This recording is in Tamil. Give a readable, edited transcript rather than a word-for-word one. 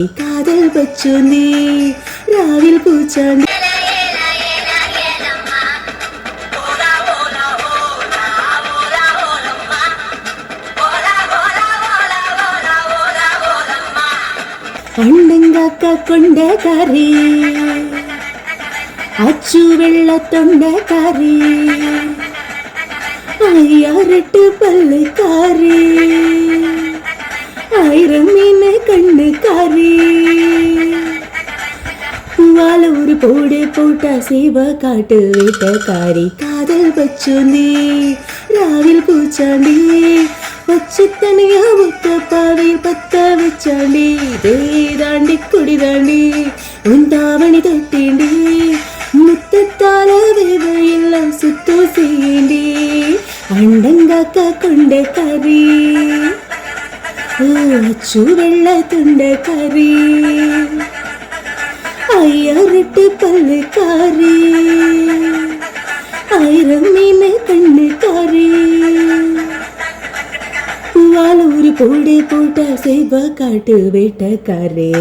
காதல் பச்சுனே ராவில் பூச்சாண்டி அண்டங்காக்கா கொண்ட கறி அச்சு வெள்ள தொண்ட கறி ஐயாரெட்டு பல்லு காரி ஆயிரம் மீன் கண்ணு காரி வாழ ஒரு போடு போட்டா சேவ காட்டு வேட்டக்காரி காதல் பச்சுனே ராவில் பூச்சாண்டி பச்சை தனியா முத்த பாதையில் பத்த வச்சாண்டி இதே தாண்டி குடி தாண்டி உன் தாவணி தொட்டேண்டி முத்தத்தால வேவையெல்லாம் சுத்தோ செய்யேண்டி அண்டங்காக்கா கொண்ட கறி அச்சு வெள்ள துண்ட கறி ஐயாரெட்டு பல்லு காரி ஆயிரம் மீன் கண்ணு காரி வாழ ஒரு போடு போட்டா சேவ காட்டு வேட்டக்காரே.